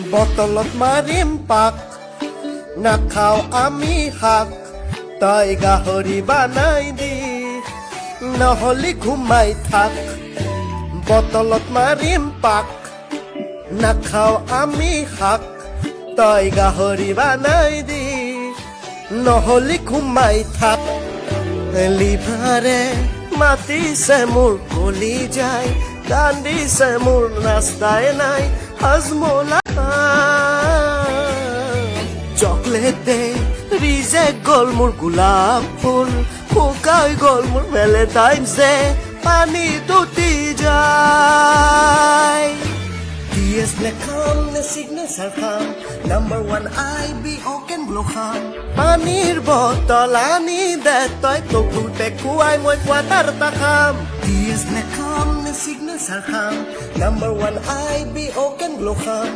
বটলত মাৰিম পাক নাখাও আমি শাক তই গাহৰি বানাই দি নহলি ঘুমাই থাক বটলত মাৰিম পাক নাখাও আমি শাক তই গাহৰি বানাই দি নহলি ঘুমাই থাক লিভাৰে মাতিছে মোৰ কলি যায় কান্দিছে মোৰ ৰাস্তাই নাই হজমোলা চকলেটে ৰিজেক্ট গ'ল মোৰ গোলাপ ফুল শুকাই গ'ল মোৰ ভেলেণ্টাইনছ ডে পানী তুতি যায় TS খাম নে চিগনেচাৰ খাম নাম্বাৰ 1 IBO কেন গ্লো খাম পানীৰ বটল আনি দে তই তোকোতে খুৱাই মই কোৱাটাৰ এটা খাম TS খাম নে চিগনেচাৰ খাম নাম্বাৰ 1 IBO কেন গ্লো খাম